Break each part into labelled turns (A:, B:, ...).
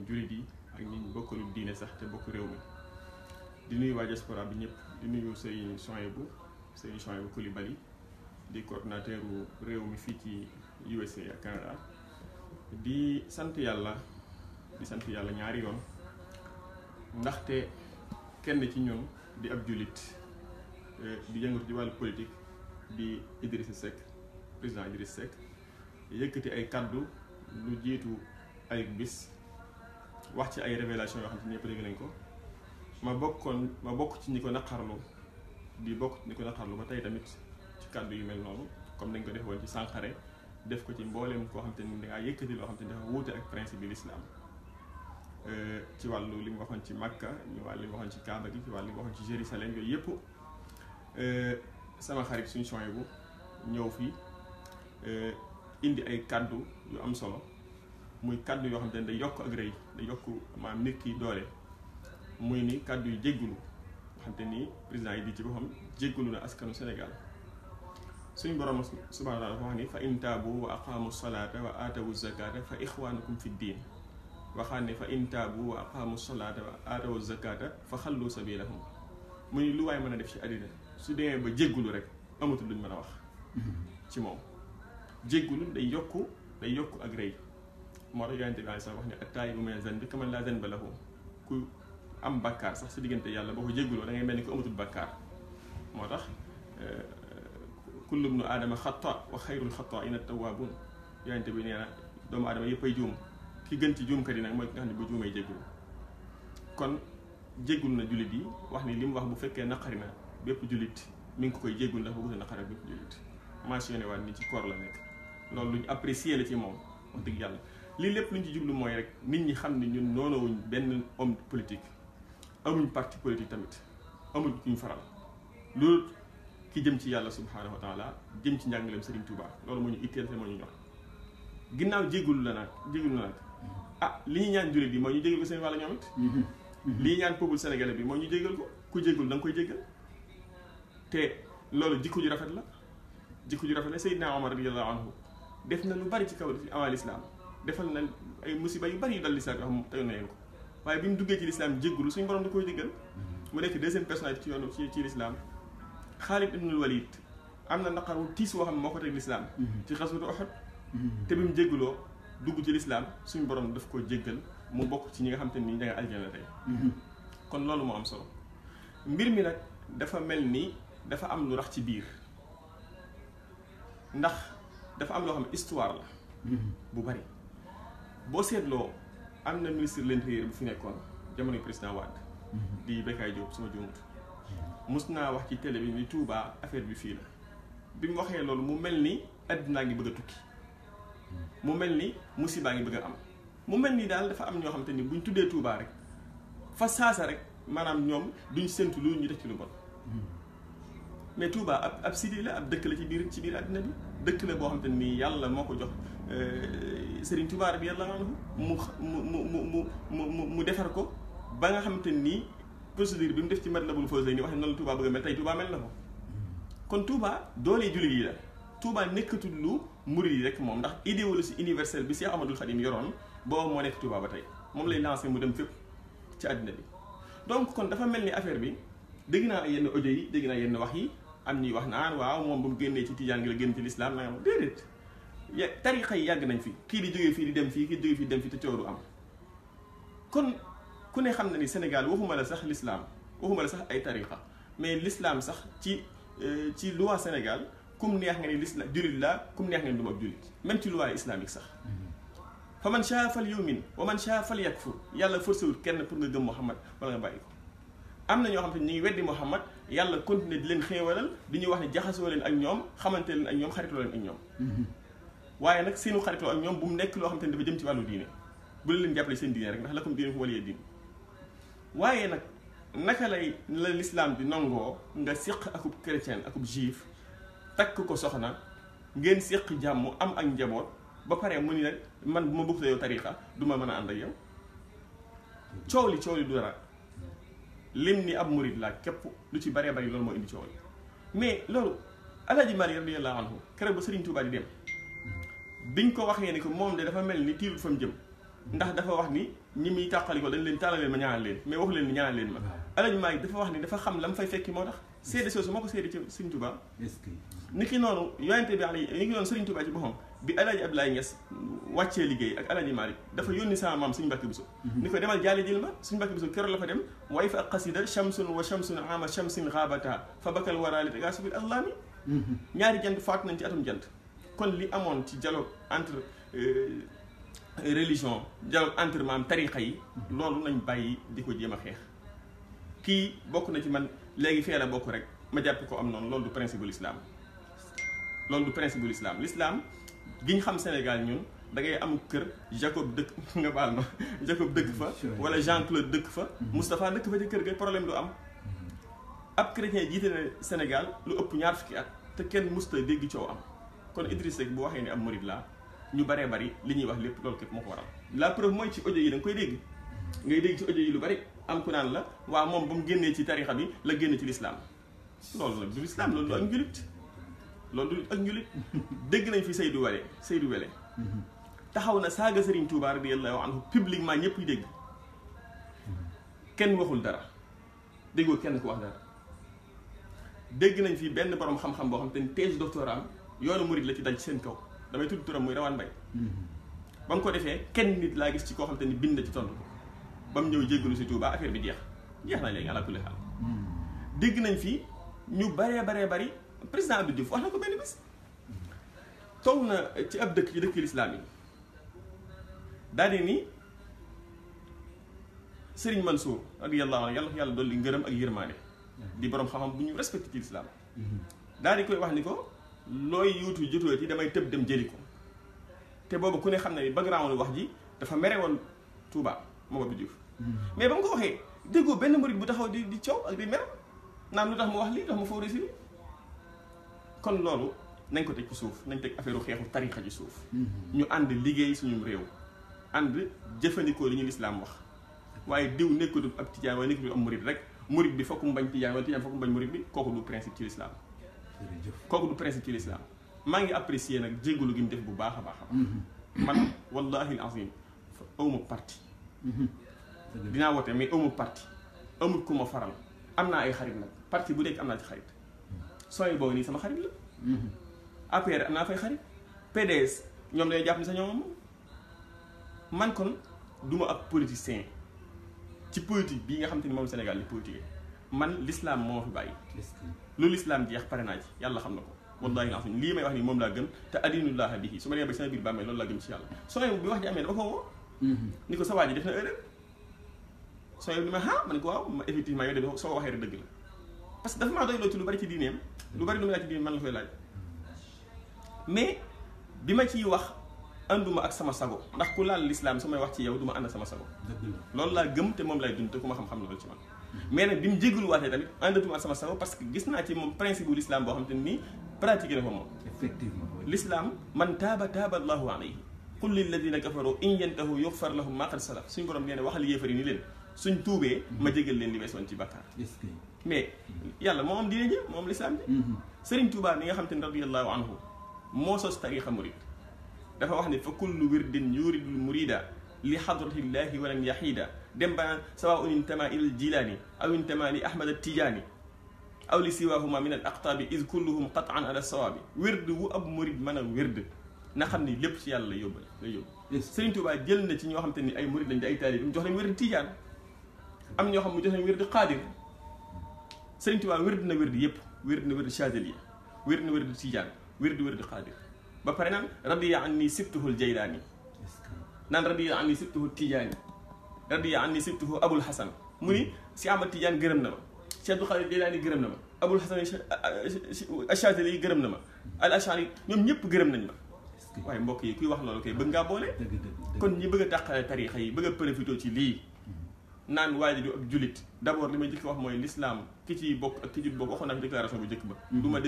A: jullit yi ak ñi bokkalu diine sax te bokk réew mi di nuyu waa diaspora bi ñëpp di nuyu Serigne Souhaïbou Coulibaly di coordinateur réew mi fii ci USA ak Canada di sant yàlla ñaari yoon ndaxte kenn ci ñun di ab jullit di yëngatu ci wàllu politique di Idrissa Seck président Idrissa Seck yëkkati ay kaddu lu jiitu ay bis wax ci ay révélation yoo xam ne ñëpp dégg nañ ko ma bokk ci ñi ko naqarlu ba tey tamit ci kaddu yu mel noonu comme dañ ko def woon ci Sankharé def ko ci mbooleem koo xam te ni dangaa yëkkati loo xam te ni dafa wuute ak principe bi l'islam ci wàllu li mu waxoon ci Makka li mu waxoon ci Kaaba gi ci wàllu li mu waxoon ci Jérusalem yooyu yëpp sama xarit suñu Souhaïbou ñëw fii indi ay kaddu yu am solo muy kaddu yoo xam te ne day yokk ak rëy day yokk maanaam nit ki doole muy ni kaddu yu jéggulu nga xam te ni président yi di ci boppam jéggulu na askanu Sénégal suñu borom subhaanahu wa taala dafa wax ni fa in taabu wa aqaamu salaata wa aatawu zakata fa ixwaanukum fi diin waxaan ne fa in taabu wa aqaamu salaata wa aatawu zakata fa xallu sabilahum muy lu waay mën a def ci àddina su demee ba jéggulu rek amatul luñ mën a wax ci moom jéggulu day yokk ak rëy moo tax yonente bi aleyhi salaam wax ne at-taa'ibu mina zanbi kaman laa zanba lahu ku am bakkaar sax si diggante yàlla boo ko jégguloo da ngay mel ni ku amatul bakkaar moo tax kullu ibnu aadama xata wa xayrul xataa'iina at-tawwaabuun yonente bi nee na doomu aadama yëpp ay juum ki gën ci juumkat yi nag mooy ki nga xam ne bu juumee jéggulu kon jéggul na jullit yi wax ni li mu wax bu fekkee naqari na bépp jullit mi ngi ko koy jéggul ndax bu gën a naqari bépp jullit mentionné waat ni ci koor la nekk loolu lu ñu apprécié la ci moom wax dëgg yàlla lii lépp lu ñu ci jublu mooy rek nit ñi xam ne ñun noonowuñ benn homme politique amuñ parti politique tamit amuñ kuñ faral loolu ki jëm ci yàlla subhaanahu wa taala jëm ci njàngaleem Serigne Touba loolu moo ñu itteel te moo ñu ñor ginnaaw jéggulu na nag li ñu ñaan jullit yi mooy ñu jéggal ko seen wàlla ñoom it li ñu ñaan peuple sénégalais bi mooy ñu jéggal ko ku jéggul da nga koy jéggal te loolu jikko ju rafet la Seydina Omar radiyallahu anhu def na lu bari ci kaw amal islam defal na ay musiba yu bari yu dal lislaam yoo xam teyoon na leen ko waaye bi mu duggee ci lislaam jéggulu suñu borom da koy jéggal mu nekk deuxième personnage ci yoonu ci lislaam Xaalid ibnul Walid am na naqar wu tiis woo xam ne moo ko teg lislaam ci xaswatu Uhud te bi mu jégguloo dugg ci lislaam suñu borom daf ko jéggal mu bokk ci ñi nga xam te ni da nga aljana tey kon loolu moo am solo mbir mi nag dafa mel ni dafa am lu rax ci biir ndax dafa am loo xam ne histoire la bu bari boo seetloo am na ministre de l'intérieur bu fi nekkoon jamono président Wade di Bécaye Diop sama juumut mus naa wax ci télé bi ni Touba affaire bi fii la bi mu waxee loolu mu mel ni addinaa ngi bëgg a tukki mu mel ni musibaa ngi bëgg a am mu mel ni daal dafa am ñoo xam te ni buñ tuddee Touba rek fa saasa rek maanaam ñoom duñ séntu lu ñu def ci lu bon mais Touba ab cité la ab dëkk la ci biir àddina bi dëkk la boo xam te ni yàlla moo ko jox Serigne Touba radiyallahu anhu mu defar ko ba nga xam te ni procédure bi mu def ci Matlabul Fawzayni wax ne noonu la Touba bëgg a mel tey Touba mel na ko kon Touba doolee jullit yi la Touba nekkatul lu murid yi rek moom ndax idéologie universelle bi Cheikh Ahmadoul Khadim yoroon boobu moo nekk Touba ba tey moom lay lancé mu dem fépp ci àddina bi donc kon dafa mel ni affaire bi dégg naa yenn audio yi dégg naa yenn wax yi am ñuy wax naan waaw moom ba mu génnee ci tijaan gi la génn ci lislaam nanga déedéet tarixa yi yàgg nañ fi kii di jógee fii di dem fii kii di jógee fii di dem fii te coow du am kon ku ne xam na ni Sénégal waxuma la sax lislaam waxuma la sax ay tarixa mais lislaam sax ci loi Sénégal kum neex nga ni lislaam jullit la kum neex nga ni du ma ab jullit même ci loi islamique sax fa man shaa fal yu'min wa man shaa fal yakfur yàlla forcé wul kenn pour nga gëm Muhammad wala nga bàyyi ko am na ñoo xam te ñu ngi weddi Muhammad yàlla continuer di leen xéewalal di ñu wax ne jaxasoo leen ak ñoom xamante leen ak ñoom xaritoo leen ak ñoom waaye nag seenu xaritoo ak ñoom bu mu nekk loo xam te ne dafa jëm ci wàllu diine bu leen jàppale seen diine rek ndax lakum diinukum waliya diin waaye nag naka la lislaam di nangoo nga séq akub chrétien akub juif takk ko soxna ngeen séq jàmm am ak njaboot ba pare mu ni nag man bu ma bëgg yow tarixa du ma mën a ànd ak yow coow li du dara lim ni ab murid laa képp lu ci baree bari loolu moo indi coow li mais loolu Alaaji Maalik radiyallahu anhu keroog ba Sëriñ Tuubaa di dem biñ ko waxee ni ko moom de dafa mel ni tiirul fa mu jëm ndax dafa wax ni ñi muy tàqali ko dañ leen tàllal leen ma ñaanal leen mais waxu leen ni ñaanal leen ma Alaaji Maalik dafa wax ni dafa xam la mu fay fekki moo tax seede soosu moo ko seede ci Sëriñ Tuubaa ni ki noonu yonente bi ni ki noonu Sëriñ Tuubaa ci boppam bi Alaaji Abdoulaye Niass wàccee liggéey ak Alaaji Maalik dafa yónni sama maam Sëriñ Mbàkke Buso ni ko demal jaale jël ma Sëriñ Mbàkke Buso keroog la fa dem way fa ak xasida shamsun wa shamsun ama shamsin xaabata fa bakal waraali tagaasubil aslaami ñaari jant faatu nañ ci atum jant kon li amoon ci dialogue entre religion dialogue entre maam tariqa yi loolu nañ bàyyi di ko jéem a xeex kii bokk na ci man léegi fee la bokk rek ma jàpp ko am noonu loolu du principe bu l'islam loolu du principe bu l'islam l'islam gi ñu xam Sénégal ñun da ngay am kër Jacob dëkk nga baal ma Jacob dëkk fa wala Jean-Claude dëkk fa Moustapha dëkk fa ci kër ga problème du am ab chrétien jiite na Sénégal lu ëpp ñaar fukki at te kenn musta dégg coow am kon Idriss Seck bu waxee ne am murid laa ñu baree bari li ñuy wax lépp loolu képp moo ko waral la preuve mooy ci audio yi da nga koy dégg ngay dégg ci audio yi lu bari am ku naan la waaw moom ba mu génnee ci tarixa bi la génn ci l'islam loolu nag du l'islam loolu du ak njulit loolu du ak njulit dégg nañ fi Seydou Wele taxaw na saaga Serigne Touba radiyallahu anhu publiquement ñëpp yi dégg kenn waxul dara déggoo kenn ku wax dara dégg nañ fi benn borom xam-xam boo xam te ni thèse doctorat yoonu murid la ci dal ci seen kaw damay tudd turam muy Rawaan Mbay ba mu ko defee kenn nit laa gis ci koo xam te ni bind ci tontu ko ba mu ñëw jéggalu si Touba affaire bi jeex na léegi ala kulli xaal dégg nañ fi ñu baree bari président Abdou Diouf wax na ko benn bés toog na ci ab dëkk ci dëkk lislaam yi daal di ni Serigne Mansour radiyallahu anhu yàlla dolli ngërëm ak yërmaane di borom xam-xam bu ñu respecté ci lislaam daal di koy wax ni ko looy yuutu jotoo ci damay tëb dem jëli ko te boobu ku ne xam ne background wax ji dafa mere woon Touba moom Abdou Diouf mais ba mu ko waxee déggoo benn murid bu taxaw di coow ak di mere naan lu tax mu wax lii tax mu favoriser lii kon loolu nañ ko teg ci suuf nañ teg affaire xeexu tarixa ci suuf ñu ànd liggéey suñu réew ànd jëfandikoo li ñu lislaam wax waaye diw nekkatul ab tijaan waaye nekkatul am murid rek murid bi fokk mu bañ tijaan wala tijaan fokk mu bañ murid bi kooku du principe ci lislaam kooku du principe ci lislaam maa ngi apprécier nag jégalu gi mu def bu baax a baax man wallahi azim awma parti dinaa woote mais awma parti amul ku ma faral am naa ay xarit nag parti bu nekk am naa ci xarit sooy boobu nii sama xarit la APR am naa fay xarit PDS ñoom dañoo jàpp ni sa ñoom man kon du ma ab politicien ci politique bii nga xam te ni moom Sénégal li politique man l'islam moo fi bàyyi lu l'islam jeex pare naa ci yàlla xam na ko wallahi naa lii may wax nii moom laa gëm te adinullaha bihi su ma demee ba sama biir bàmmee loolu laa gëm ci yàlla sooy bi wax ji amee dafa ko woo ni ko sa waa ji def na erreur sooy bi ma ma ne ko waaw effectivement yow de soo ko waxee rek dëgg la parce que dafa maa doy loo ci lu bari ci diineem lu bari lu mu laaj ci diineem man la koy laaj mais bi ma ciy wax ànduma ak sama sago ndax ku laal l'islam su may wax ci yow du ma ànd ak sama sago loolu laa gëm te moom lay dund te ku ma xam-xam loolu ci man mais nag bi mu jégalu waatee tamit àndatuma ak sama sago parce que gis naa ci moom principe bu l'islam boo xam te nii pratiqué na ko moom
B: effectivement
A: l'islam man taaba allahu alayhi qul lilladina kafaru in yantahu yughfar lahum ma qad salaf suñ borom nee na waxal yéefar yi ni leen suñ tuubee ma jégal leen li weesoon ci bàkkaar mais yàlla moo am diine ji moom l'islam bi Serigne Touba mi nga xam te ne radiyallahu anhu moo sos tariqa murid dafa wax ne fa kullu wirdin yuridul murida li hadratillahi walan yahida dem ba sawaun intama ila aljilani aw intama li ahmad attijaani aw li siwahuma min al aqtabi id kulluhum qat'an ala sawabi wird wu ab murid mën a wird na xam ni lépp ci yàlla la yóbbu Serigne Touba jël na ci ñoo xam te ni ay murid lañ di ay taalib mu jox leen wird tijaan am ñoo xam mu jox leen wird qaadir Serigne Touba wird na wird yëpp wird na wird chazeliya wird na wird tijaan wird qaadir ba pare naan radiya anni sibtuhul jaylaani naan radiya anni sibtuhul tijaani radiya anni sibtuhu abul hasan mu ni si Ahmad Tijaan gërëm na ma si Abdul Xaadir Jaylaani gërëm na ma abul hasan Achazeli yi gërëm na ma al ashari ñoom ñëpp gërëm nañ ma waaye mbokk yi kuy wax loolu kay bëgg ngaa boole kon ñi bëgg a tàqale tarixa yi bëgg a profité ci lii naan waaye du ab julit d'abord li may jëkk wax mooy l'islam ki ci bokk ak ki ci bokk waxoon naa fi déclaration bu njëkk ba du ma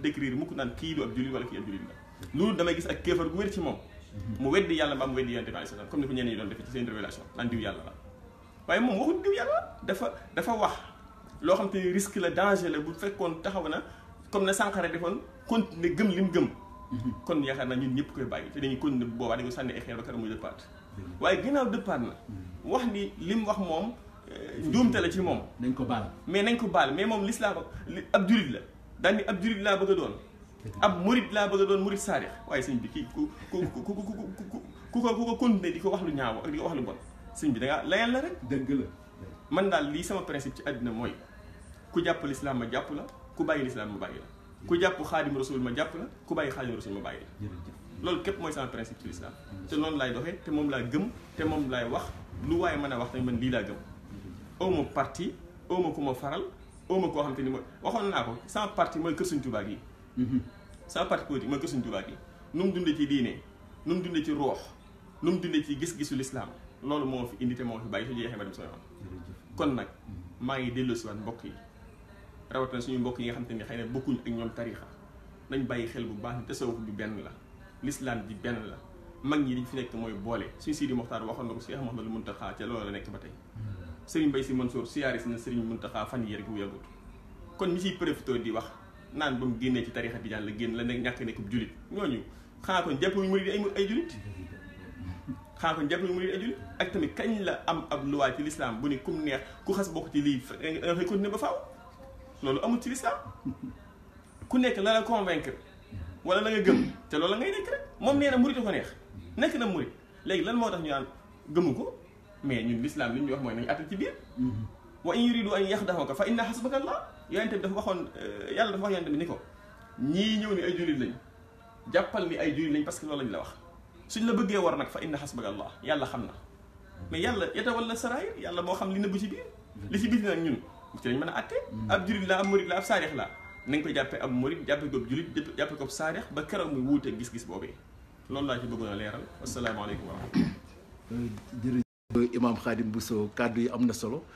A: décrire mukk naan kii du ab julit wala kii ab julit la loolu damay gis ak kéefar gu wér ci moom mu weddi yàlla mbaa mu weddi yonent bi alayhi salaam comme ni ko ñenn ñi doon defee ci seen révélation naan diw yàlla la waaye moom waxul diw yàlla dafa wax loo xam te ni risque la danger la bu fekkoon taxaw na comme na Sankara defoon continuer gëm li mu gëm kon yaakaar naa ñun ñëpp koy bàyyi te dañuy continuer boobaa dañu sànni ay xeer ba kër muy dëppaat waaye ginnaaw dëppaat na wax ni li mu wax moom njuumte la ci moom
B: nañ ko baal
A: mais moom l'islam ab julit la daal ni ab julit laa bëgg a doon ab murit laa bëgg a doon murit saadix waaye sëñ bi kii ku ko continuer di ko wax lu ñaaw ak di ko wax lu bon sëñ bi da ngaa layal la rek
B: dëgg la
A: man daal lii sama principe ci àddina mooy ku jàpp l'islam ma jàpp la ku bàyyi l'islam ma bàyyi la ku jàpp xaadim rasul ma jàpp la ku bàyyi xaadim rasul ma bàyyi la loolu képp mooy sama principe ci l'islam te noonu laay doxee te moom laa gëm te moom laay wax lu waaye mën a wax tamit man lii laa gëm awma parti awma ku ma faral awma koo xam te ni ma waxoon naa ko sama parti mooy kër Sëñ Tuubaa gi sama parti politique mooy kër Sëñ Tuubaa gi nu mu dundee ci diine nu mu dundee ci roox nu mu dundee ci gis-gisu l'islam loolu moo fi indi te moo fi bàyyi su jeexee ma dem sama yoon kon nag maa ngi delloosiwaat mbokk yi rawatina suñu mbokk yi nga xam te ni xëy na bokkuñ ak ñoom tarixa nañ bàyyi xel bu baax ni tasawuf bi benn la l'islam bi benn la mag ñi liñ fi nekk mooy boole suñu Sidi Moxtaar waxoon na ko Cheikh Mouhamadou Mountakha ca loolu la nekk ba tey Serigne Mbaye Sy Mansour siyaare si na Serigne Mountakha fan yi rek bu yàggut kon ñi ciy profité di wax naan ba mu génnee ci tarixa bi la génn la nekk ñàkk nekkub julit ñooñu xanaa kon jàpp ñu murid ay julit xanaa kon jàpp ñu murid ay julit ak tamit kañ la am ab luwaa ci l'islam bu ni kum neex ku xas bokk ci lii nga fay continuer ba faaw loolu amul ci l'islam ku nekk la la convaincre wala la nga gëm te loolu la ngay nekk rek moom nee na murid ko neex nekk na murid léegi lan moo tax ñu naan gëmu ko mais ñun l'islam li ñu wax mooy nañu àttal ci biir wa in yuridu an yaxdaxuka fa inna xasbaka allah yonente bi dafa waxoon yàlla dafa wax yonente bi ni ko ñii ñëw ni ay jullit lañ jàppal ni ay jullit lañ parce que loolu lañ la wax suñ la bëggee war nag fa inna xasbaka allah yàlla xam na mais yàlla yatawalla sarair yàlla moo xam li nëbbu ci biir li ci biir nag ñun ci lañ mën a àtte ab jullit la ab murid la ab saadix la nañ ko jàppee ab murid jàppee ko jullit jàppee ko saadix ba keroog muy wuute gis-gis boobee loolu laa ci bëggoon a leeral asalaamaaleykum wa rahmatullah
B: jërëjëf Imam Khadim Bousso kàddu yi am na solo